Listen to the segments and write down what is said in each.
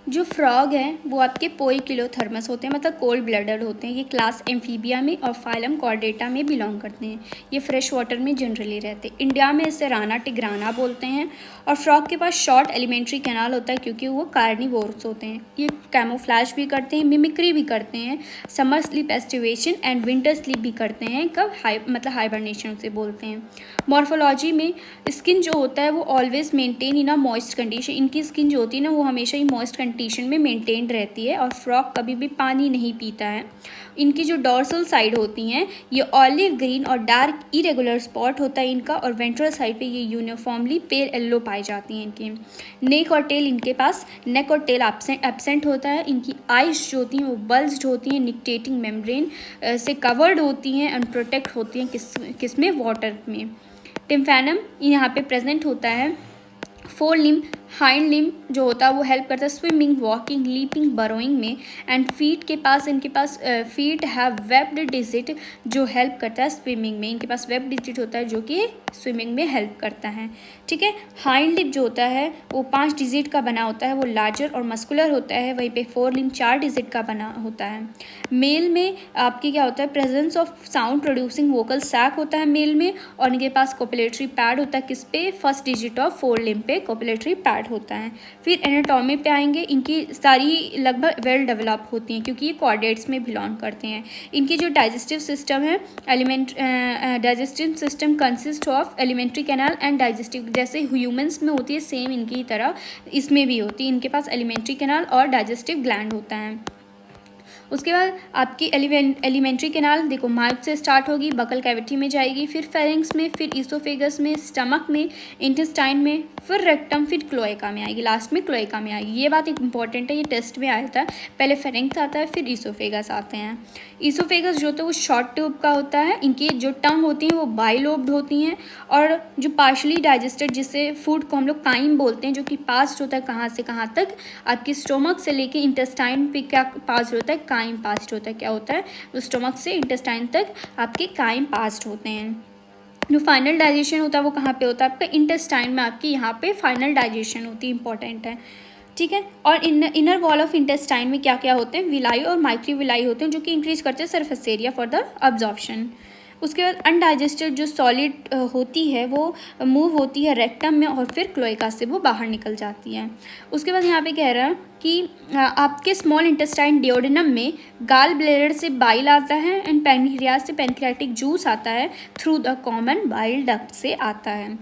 जो फ्रॉग हैं वो आपके पोइकिलोथर्मस होते हैं, मतलब कोल्ड ब्लडेड होते हैं। ये क्लास एम्फीबिया में और फाइलम कॉर्डेटा में बिलोंग करते हैं। ये फ्रेश वाटर में जनरली रहते हैं। इंडिया में इसे राना टिग्राना बोलते हैं। और फ्रॉग के पास शॉर्ट एलिमेंट्री कैनाल होता है क्योंकि वो कार्निवोर्स होते हैं। ये कैमोफ्लैज भी करते हैं, मिमिक्री भी करते हैं, summer sleep aestivation and winter sleep भी करते हैं। कब मतलब हाइबरनेशन से बोलते हैं। मॉर्फोलॉजी में स्किन जो होता है वो ऑलवेज मेंटेन इन अ मॉइस्ट कंडीशन। इनकी स्किन जो होती है ना वो हमेशा ही मॉइस्ट कंडीशन में मेंटेन्ड रहती है। और फ्रॉग कभी भी पानी नहीं पीता है। इनकी जो डॉर्सल साइड होती हैं ये ऑलिव ग्रीन और डार्क इरेगुलर स्पॉट होता है इनका। और वेंट्रल साइड पे ये यूनिफॉर्मली पेल येलो पाई जाती हैं इनकी। नेक और टेल इनके पास नेक और टेल एब्सेंट होता है। इनकी आइज जो होती हैं वो बल्ज्ड होती हैं, निक्टेटिंग मेम्ब्रेन से कवर्ड होती हैं एंड प्रोटेक्ट होती हैं किस में, वाटर में। टिम्फैनम यहाँ पे प्रेजेंट होता है। फोर लिम्ब हाइंड लिम्ब जो होता है वो हेल्प करता है स्विमिंग, वॉकिंग, लीपिंग, बरोइंग में। एंड फीट के पास इनके पास फीट हैव वेब्ड डिजिट जो हेल्प करता है स्विमिंग में। इनके पास वेब डिजिट होता है जो कि स्विमिंग में हेल्प करता है। ठीक है। हाइंड लिम्ब जो होता है वो 5 डिजिट का बना होता है, वो लार्जर और मस्कुलर होता है। वहीं पे फोर लिम्ब 4 डिजिट का बना होता है। मेल में आपकी क्या होता है, presence of sound producing vocal sac होता है मेल में। और इनके पास कोपुलेटरी पैड होता है किस पे, first digit of four limb पे कोपुलेटरी पैड होता है। फिर एनाटॉमी पे आएंगे। इनकी सारी लगभग वेल डेवलप होती हैं क्योंकि ये कॉर्डेट्स में बिलोंग करते हैं। इनकी जो डाइजेस्टिव सिस्टम है digestive system consist of alimentary canal and digestive, जैसे ह्यूमंस में होती है सेम इनकी ही तरह इसमें भी होती है। इनके पास एलिमेंट्री कैनाल और डाइजेस्टिव ग्लैंड होता है। उसके बाद आपकी एलिमेंट्री कैनाल देखो माउथ से स्टार्ट होगी, बकल कैविटी में जाएगी, फिर फेरिंग्स में, फिर ईसोफेगस में, स्टमक में, इंटेस्टाइन में, फिर रेक्टम, फिर क्लोएका में आएगी, लास्ट में क्लोएका में आएगी। ये बात इंपॉर्टेंट है, ये टेस्ट में आया था। पहले फेरिंग्स आता है फिर ईसोफेगस आते हैं। ईसोफेगस जो होता है वो शॉर्ट ट्यूब का होता है। इनकी जो टंग होती है वो बाइलोब्ड होती हैं। और जो पार्शली डाइजेस्टेड जिससे फूड को हम लोग काइम बोलते हैं, जो कि पास होता है कहाँ से कहाँ तक, आपकी स्टोमक से लेके इंटेस्टाइन पे क्या पास होता है, काइम पास्ट होता है। क्या होता है, तो स्टोमक से इंटेस्टाइन तक आपके काइम पास्ट होते हैं। जो फाइनल डाइजेशन होता है वो कहाँ पे होता है, आपका इंटेस्टाइन में आपकी यहाँ पे फाइनल डाइजेशन होती है, इंपॉर्टेंट है। ठीक है। और इनर वॉल ऑफ इंटेस्टाइन में क्या क्या होते हैं, विलाई और माइक्रोविलाई होते हैं जो कि इंक्रीज करते हैं surface area for the absorption. उसके बाद अनडाइजेस्टेड जो सॉलिड होती है वो मूव होती है रेक्टम में और फिर क्लोएका से वो बाहर निकल जाती है। उसके बाद यहाँ पे कह रहा है कि आपके स्मॉल इंटेस्टाइन डिओडेनम में गाल ब्लैडर से बाइल आता है एंड पैनक्रियाज से पैनक्रियाटिक जूस आता है through the common bile duct से आता है।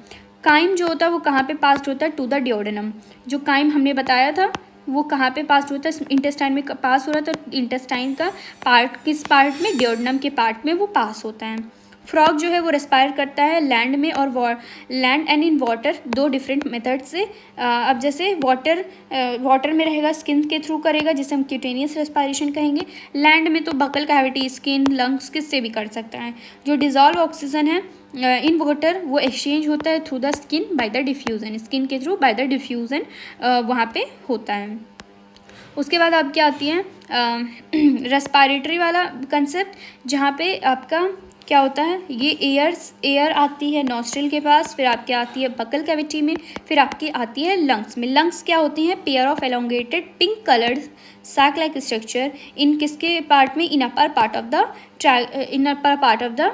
काइम जो होता है वो कहाँ पे पास होता है, टू द डिओडेनम। जो काइम हमने बताया था वो कहाँ पे पास होता है, इंटेस्टाइन में पास हो रहा था। तो इंटेस्टाइन का पार्ट किस पार्ट में, डिओडेनम के पार्ट में वो पास होता है। फ्रॉग जो है वो रेस्पायर करता है लैंड में और land and in water, 2 different method से। अब जैसे वाटर में रहेगा स्किन के थ्रू करेगा जिसे हम क्यूटेनियस रेस्पायरेशन कहेंगे। लैंड में तो बकल कैविटी, स्किन, लंग्स किससे भी कर सकता है। जो डिजॉल्व ऑक्सीजन है इन वाटर वो एक्सचेंज होता है through the skin by the diffusion, skin के थ्रू बाय द डिफ्यूज़न वहाँ पे होता है। उसके बाद आपकी आती है रेस्पायरेटरी वाला कंसेप्ट जहाँ पे आपका क्या होता है, ये एयर आती है नॉस्ट्रिल के पास, फिर आपकी आती है बकल कैविटी में, फिर आपकी आती है लंग्स में। लंग्स क्या होती हैं, pair of elongated pink coloured sac like structure इन किसके पार्ट में, in upper part of the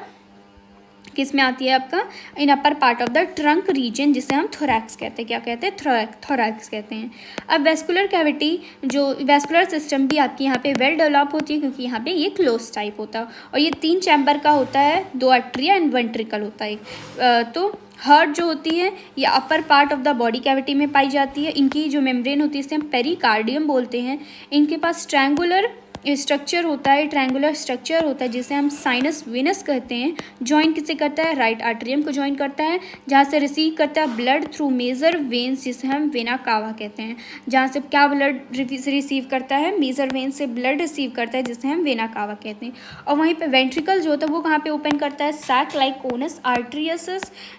किस में आती है आपका, in upper part of the trunk region जिसे हम थोरैक्स कहते हैं। क्या कहते हैं, थोरैक्स कहते हैं। अब वेस्कुलर कैविटी जो वेस्कुलर सिस्टम भी आपकी यहाँ पे वेल डेवलप होती है क्योंकि यहाँ पे ये क्लोज टाइप होता है और ये 3 चैम्बर का होता है, 2 आर्टरिया एंड वेंट्रिकल होता है। तो हार्ट जो होती है ये अपर part of the body cavity में पाई जाती है। इनकी जो मेम्ब्रेन होती है इसे हम पेरिकार्डियम बोलते हैं। इनके पास ट्रायंगुलर स्ट्रक्चर होता है, ट्रायंगुलर स्ट्रक्चर होता है जिसे हम साइनस वेनस कहते हैं। ज्वाइन किसे करता है, राइट आर्टरियम को ज्वाइन करता है जहाँ से रिसीव करता है ब्लड थ्रू मेजर वेन्स जिसे हम वेना कावा कहते हैं। जहाँ से क्या ब्लड रिसीव करता है, मेजर वेन से ब्लड रिसीव करता है जिसे हम वेना कावा कहते हैं। और वहीं पे वेंट्रिकल जो होता है वो कहाँ पे ओपन करता है, सैक लाइक कोनस आर्टरियस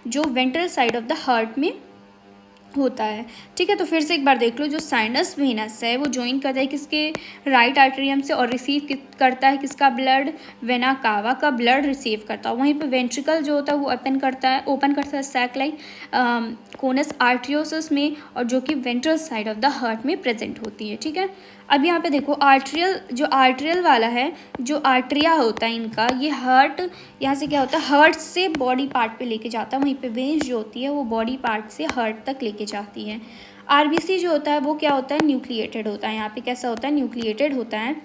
जो ventral side of the heart में होता है। ठीक है, तो फिर से एक बार देख लो, जो साइनस वेनस है वो ज्वाइन करता है किसके, राइट आर्टेरियम से, और रिसीव करता है किसका ब्लड, वेना कावा का ब्लड रिसीव करता है। वहीं पे वेंट्रिकल जो होता है वो ओपन करता है सैक लाइक कोनस आर्ट्रियोसिस में, और जो कि ventral side of the heart में प्रेजेंट होती है। ठीक है, अब यहाँ पे देखो आर्ट्रियल वाला है, जो आर्ट्रिया होता है इनका, ये हार्ट यहाँ से क्या होता है, हार्ट से बॉडी पार्ट पे लेके जाता है। वहीं पे वेन्स जो होती है वो बॉडी पार्ट से हार्ट तक लेके जाती है। आरबीसी जो होता है वो क्या होता है, न्यूक्लिएटेड होता है। यहाँ पे कैसा होता है, न्यूक्लिएटेड होता है।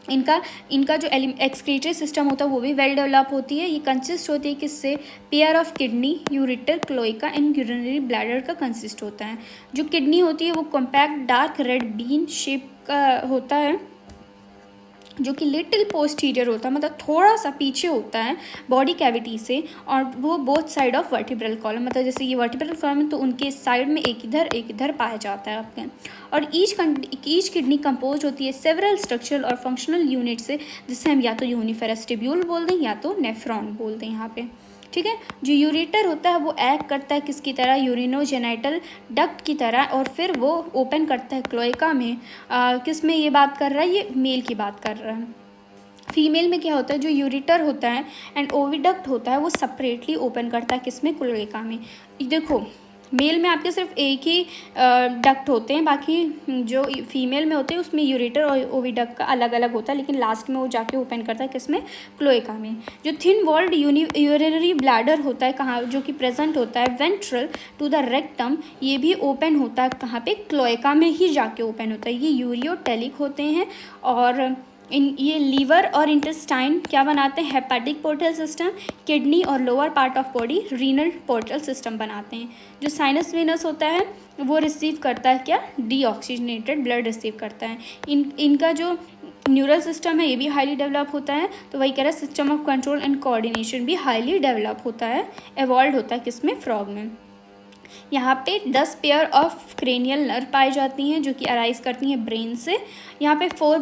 इनका जो एक्सक्रीटरी सिस्टम होता है वो भी वेल डेवलप होती है। ये कंसिस्ट होती है किससे, pair of kidney, ureter, cloaca and urinary bladder का कंसिस्ट होता है। जो किडनी होती है वो compact dark red bean shape का होता है, जो कि लिटिल पोस्टीरियर होता है, मतलब थोड़ा सा पीछे होता है बॉडी कैविटी से, और वो both side of vertebral column, मतलब जैसे ये वर्टिब्रल कॉलम है तो उनके साइड में एक इधर पाया जाता है आपके। और ईच किडनी कंपोज होती है सेवरल स्ट्रक्चरल और फंक्शनल यूनिट से, जिससे हम या तो यूनिफेरस ट्यूब्यूल बोल दें या तो नेफ्रॉन बोल दें यहाँ पे। ठीक है, जो यूरेटर होता है वो एक्ट करता है किसकी तरह, यूरिनोजेनाइटल डक्ट की तरह, और फिर वो ओपन करता है क्लोएका में। किस में ये बात कर रहा है, ये मेल की बात कर रहा है। फीमेल में क्या होता है, जो यूरेटर होता है एंड ओविडक्ट होता है वो सेपरेटली ओपन करता है किसमें, क्लोएका में। देखो मेल में आपके सिर्फ एक ही डक्ट होते हैं, बाकी जो फीमेल में होते हैं उसमें यूरेटर और ओविडक्ट का अलग अलग होता है, लेकिन लास्ट में वो जाके ओपन करता है किसमें, क्लोएका में। जो थिन वॉल्ड यूरिनरी ब्लैडर होता है कहाँ, जो कि प्रेजेंट होता है वेंट्रल टू द रेक्टम, ये भी ओपन होता है कहाँ पे, क्लोएका में ही जाके ओपन होता है। ये यूरियोटेलिक होते हैं, और ये लीवर और इंटेस्टाइन क्या बनाते हैं, हेपेटिक पोर्टल सिस्टम, किडनी और lower part of body renal portal system बनाते हैं। जो साइनस वेनस होता है वो रिसीव करता है क्या, डीऑक्सीजनेटेड ब्लड रिसीव करता है। इनका जो न्यूरल सिस्टम है ये भी हाईली डेवलप होता है, तो वही कह रहा है system of control and coordination भी हाईली डेवलप होता है, एवॉल्व होता है किसमें, फ्रॉग में। यहाँ पे 10 पेयर ऑफ क्रेनियल नर्व पाई जाती हैं जो कि अराइज करती हैं ब्रेन से। यहाँ पे फोर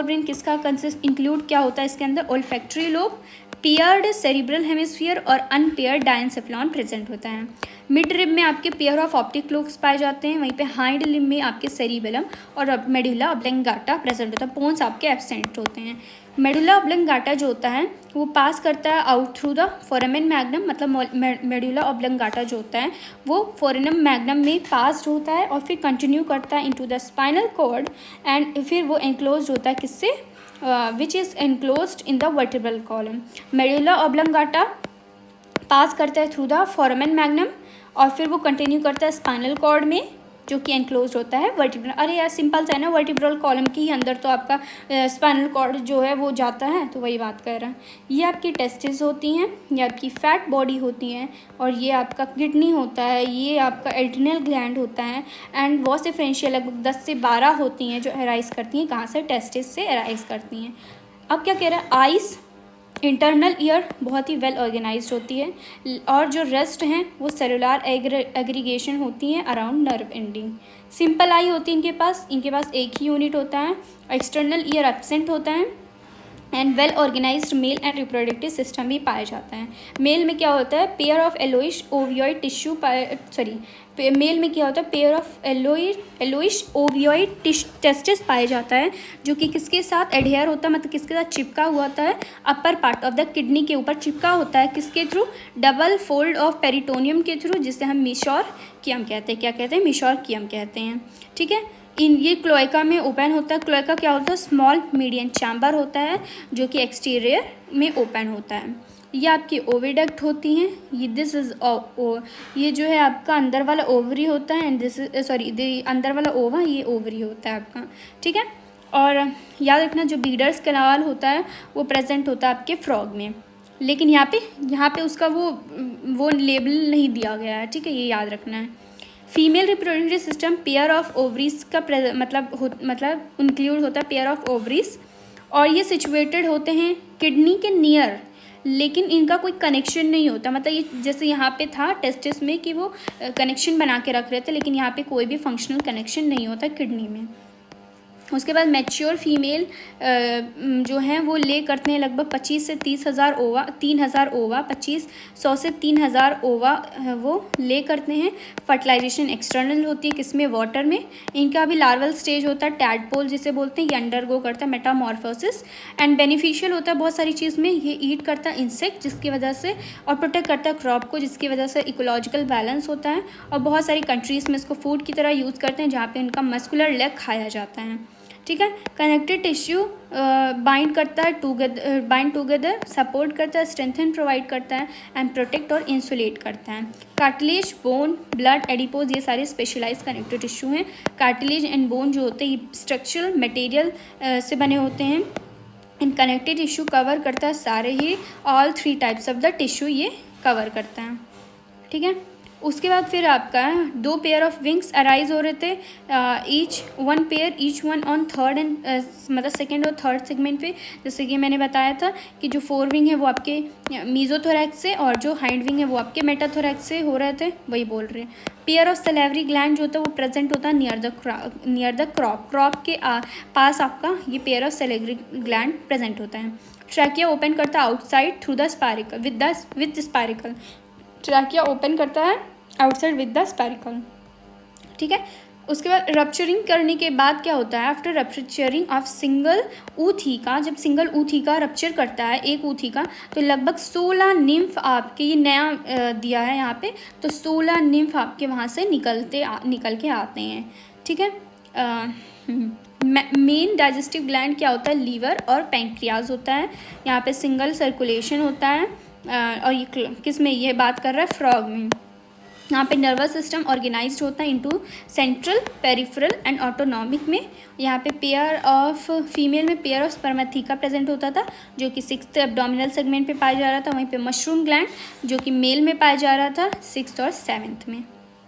ब्रेन किसका कंसिस्ट इंक्लूड क्या होता है इसके अंदर, olfactory lobe, paired cerebral hemisphere और अनपेयर्ड डायनसेफ्लॉन प्रेजेंट होता है। मिड रिब में आपके पेयर ऑफ ऑप्टिक लोब्स पाए जाते हैं, वहीं पे हाइंड लिम्ब में आपके सेरिबेलम और मेडुला ऑब्लंगाटा प्रेजेंट होता है, पोन्स आपके एब्सेंट होते हैं। मेडुला ऑब्लंगाटा जो होता है वो पास करता है out through the foramen magnum, मतलब मेडुला ऑब्लंगाटा जो होता है वो फोरामेन मैग्नम में पास्ड होता है और फिर कंटिन्यू करता है into the spinal cord, and फिर वो एंक्लोज होता है किससे, which is enclosed in the vertebral column. Medulla oblongata pass करता है थ्रू द फोरामेन मैग्नम और फिर वो कंटिन्यू करता है स्पाइनल कॉर्ड में जो कि एनक्लोज होता है वर्टिब्रल। अरे यार सिंपल सा है ना, वर्टिब्रल कॉलम के ही अंदर तो आपका स्पाइनल कॉर्ड जो है वो जाता है, तो वही बात कर रहा है। ये आपकी टेस्टिस होती हैं, ये आपकी फैट बॉडी होती हैं, और ये आपका किडनी होता है, ये आपका एड्रिनल ग्लैंड होता है, एंड वॉस डिफरेंशियल लगभग 10 से 12 होती हैं जो अराइज करती हैं कहाँ से, टेस्टिस से अराइज करती हैं। अब क्या कह रहा है, आइस इंटरनल ईयर बहुत ही वेल ऑर्गेनाइज्ड होती है, और जो रेस्ट हैं वो सेलुलर एग्रीगेशन होती हैं around nerve ending. Simple I होती है इनके पास एक ही यूनिट होता है, एक्सटर्नल ईयर एब्सेंट होता है, and well organised male and reproductive system भी पाया जाता है। मेल में क्या होता है, pair of yellowish ovoid tissue male में क्या होता है, pair of yellowish ovoid testes पाया जाता है, जो कि किसके साथ एडहेयर होता है, मतलब किसके साथ चिपका हुआ होता है, अपर पार्ट ऑफ द किडनी के ऊपर चिपका होता है, किसके through, double fold of peritoneum के थ्रू, जिसे हम मेसोरकियम कहते हैं। क्या कहते हैं, मेसोरकियम कहते हैं। ठीक है, ये क्लोएका में ओपन होता है। क्लोएका क्या होता है, स्मॉल मीडियम चैम्बर होता है जो कि एक्सटीरियर में ओपन होता है। ये आपकी ओविडक्ट होती हैं, ये जो है आपका अंदर वाला ओवरी होता है, एंड अंदर वाला ओवा ये ओवरी होता है आपका। ठीक है, और याद रखना जो बीडर्स कैनाल होता है वो प्रेजेंट होता है आपके फ्रॉग में, लेकिन यहाँ पे उसका वो लेबल नहीं दिया गया है। ठीक है, ये याद रखना है। Female reproductive system pair of ovaries का मतलब इंक्लूड होता है पेयर ऑफ ओवरीज, और ये सिचुएटेड होते हैं किडनी के नियर, लेकिन इनका कोई कनेक्शन नहीं होता। मतलब ये जैसे यहाँ पे था टेस्टिस में कि वो कनेक्शन बना के रख रहे थे, लेकिन यहाँ पे कोई भी फंक्शनल कनेक्शन नहीं होता किडनी में। उसके बाद मैच्योर फीमेल जो हैं वो ले करते हैं लगभग 25 से 30,000 ओवा, 3,000 ओवा, 2500 से 3,000 ओवा वो ले करते हैं। फर्टिलाइजेशन एक्सटर्नल होती है, किसमें, वाटर में। इनका भी लार्वल स्टेज होता है, टैडपोल जिसे बोलते हैं, ये अंडरगो करता है मेटामॉर्फोसिस एंड बेनिफिशियल होता है बहुत सारी चीज़ में। ये ईट करता है इंसेक्ट जिसकी वजह से, और प्रोटेक्ट करता है क्रॉप को जिसकी वजह से इकोलॉजिकल बैलेंस होता है। और बहुत सारी कंट्रीज़ में इसको फूड की तरह यूज़ करते हैं जहाँ पे इनका मस्कुलर लेग खाया जाता है। ठीक है। कनेक्टिव टिश्यू बाइंड करता है बाइंड टुगेदर, सपोर्ट करता है, स्ट्रेंथन प्रोवाइड करता है एंड प्रोटेक्ट और इंसुलेट करता है। कार्टिलेज, बोन, ब्लड, एडिपोज, ये सारे स्पेशलाइज कनेक्टिव टिश्यू हैं। कार्टिलेज एंड बोन जो होते हैं ये स्ट्रक्चरल मटेरियल से बने होते हैं। इन कनेक्टिव टिश्यू कवर करता है सारे ही all 3 types of the tissue ये कवर करता है। ठीक है। उसके बाद फिर आपका 2 पेयर ऑफ विंग्स अराइज हो रहे थे, each one on third and मतलब सेकेंड और थर्ड सेगमेंट पे। जैसे कि मैंने बताया था कि जो 4 विंग है वो आपके मीजोथोरैक्स से और जो हाइंड विंग है वो आपके मेटाथोरैक्स से हो रहे थे, वही बोल रहे हैं। पेयर ऑफ सैलिवरी ग्लैंड जो होता है वो प्रेजेंट होता है नियर द क्रॉप के पास आपका ये pair of salivary gland present होता है। ट्रैकिया ओपन करता है outside through the spiracle with spiracle. Trachea open करता है आउटसाइड विद द स्पाइरिकल। ठीक है। उसके बाद रप्चरिंग करने के बाद क्या होता है, आफ्टर रप्चरिंग ऑफ सिंगल ऊथिका, जब सिंगल ऊथिका रप्चर करता है एक ऊथिका, तो लगभग 16 निम्फ आपके, ये नया दिया है यहाँ पे, तो 16 निम्फ आपके वहाँ से निकल के आते हैं। ठीक है। मेन डाइजेस्टिव ग्लैंड क्या होता है, लीवर और पैंक्रियाज होता है। यहाँ पे सिंगल सर्कुलेशन होता है और ये किस में, ये बात कर रहा है फ्रॉग में। यहाँ पे नर्वस सिस्टम ऑर्गेनाइज्ड होता है into central, peripheral and autonomic में। यहाँ पे पेयर ऑफ फीमेल में पेयर ऑफ स्पर्मेथिका प्रेजेंट होता था जो कि 6th एब्डोमिनल सेगमेंट पे पाया जा रहा था। वहीं पे मशरूम ग्लैंड जो कि मेल में पाया जा रहा था 6th और 7th में।